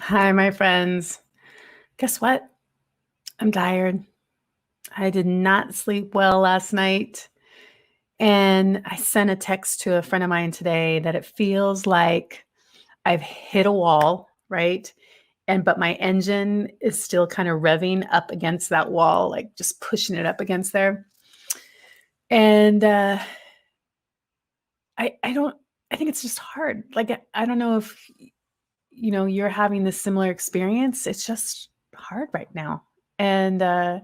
Hi, my friends. Guess what? I'm tired. I did not sleep well last night. And I sent a text to a friend of mine today that it feels like I've hit a wall, right? But my engine is still kind of revving up against that wall, like just pushing it up against there. And I think it's just hard. Like, I don't know if, you're having this similar experience. It's just hard right now. And I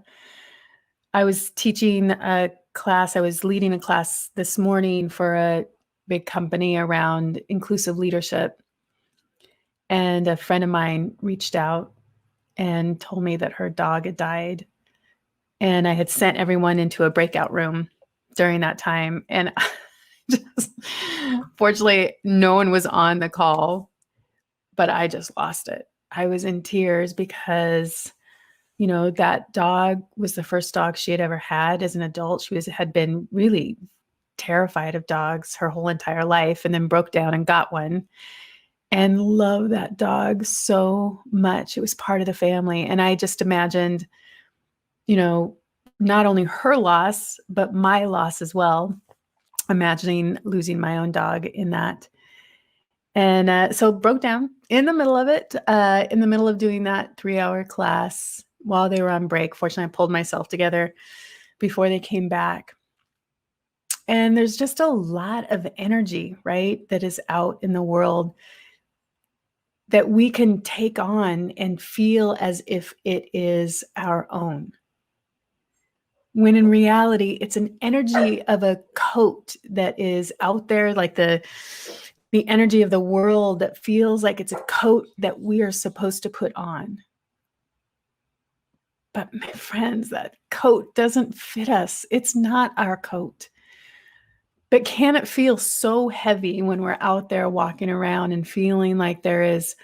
was teaching a class. I was leading a class this morning for a big company around inclusive leadership. And a friend of mine reached out and told me that her dog had died. And I had sent everyone into a breakout room during that time. And just, fortunately, no one was on the call, but I just lost it. I was in tears because that dog was the first dog she had ever had as an adult. Had been really terrified of dogs her whole entire life, and then broke down and got one and loved that dog so much. It was part of the family. And I just imagined, you know, not only her loss, but my loss as well, imagining losing my own dog in that. And so broke down in the middle of it, in the middle of doing that 3-hour class while they were on break. Fortunately, I pulled myself together before they came back. And there's just a lot of energy, right, that is out in the world that we can take on and feel as if it is our own. When in reality, it's an energy of a coat that is out there, like the energy of the world that feels like it's a coat that we are supposed to put on. But my friends, that coat doesn't fit us. It's not our coat. But can it feel so heavy when we're out there walking around and feeling like there is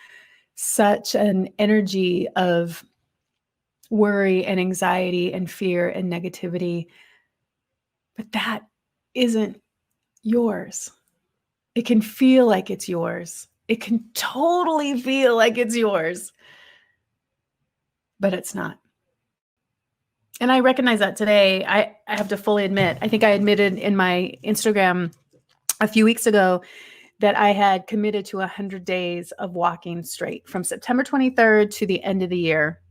such an energy of worry and anxiety and fear and negativity? But that isn't yours. It can feel like it's yours. It can totally feel like it's yours, but it's not. And I recognize that today. I have to fully admit, I think I admitted in my Instagram a few weeks ago that I had committed to 100 days of walking straight from September 23rd to the end of the year.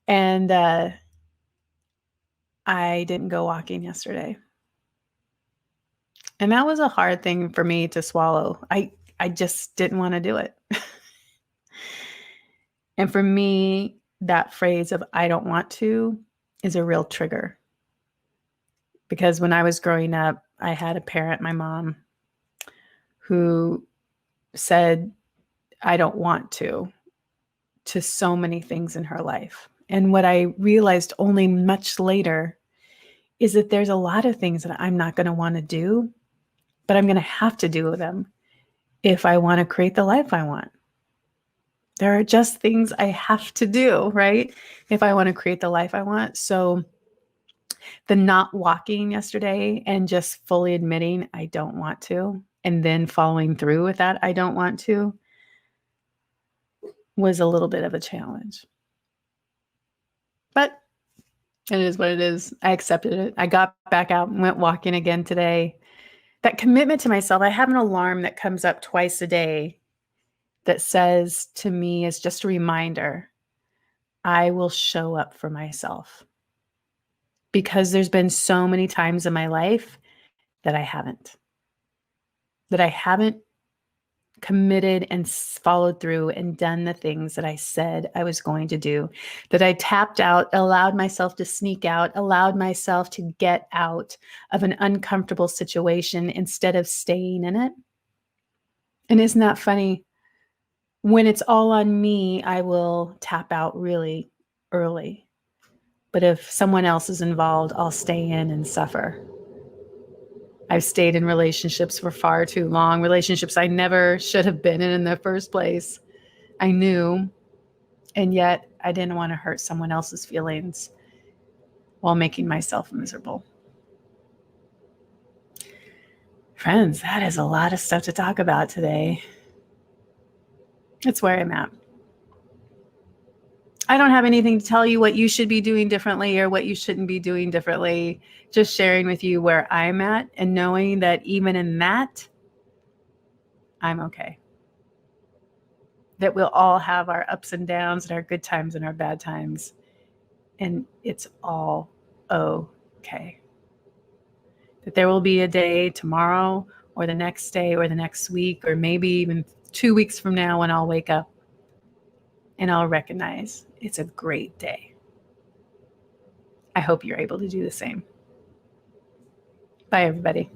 And I didn't go walking yesterday. And that was a hard thing for me to swallow. I just didn't want to do it. And for me, that phrase of I don't want to is a real trigger. Because when I was growing up, I had a parent, my mom, who said, I don't want to so many things in her life. And what I realized only much later is that there's a lot of things that I'm not going to want to do, but I'm going to have to do them if I want to create the life I want. There are just things I have to do, right? If I want to create the life I want. So the not walking yesterday and just fully admitting I don't want to, and then following through with that I don't want to, was a little bit of a challenge. But it is what it is. I accepted it. I got back out and went walking again today. That commitment to myself, I have an alarm that comes up twice a day that says to me, as just a reminder, I will show up for myself. Because there's been so many times in my life that I haven't committed and followed through and done the things that I said I was going to do, that I tapped out, allowed myself to sneak out, allowed myself to get out of an uncomfortable situation instead of staying in it. And isn't that funny? When it's all on me, I will tap out really early. But if someone else is involved, I'll stay in and suffer. I've stayed in relationships for far too long, relationships I never should have been in the first place. I knew, and yet I didn't want to hurt someone else's feelings while making myself miserable. Friends, that is a lot of stuff to talk about today. It's where I'm at. I don't have anything to tell you what you should be doing differently or what you shouldn't be doing differently. Just sharing with you where I'm at and knowing that even in that, I'm okay. That we'll all have our ups and downs and our good times and our bad times. And it's all okay. That there will be a day tomorrow or the next day or the next week or maybe even 2 weeks from now when I'll wake up and I'll recognize it's a great day. I hope you're able to do the same. Bye, everybody.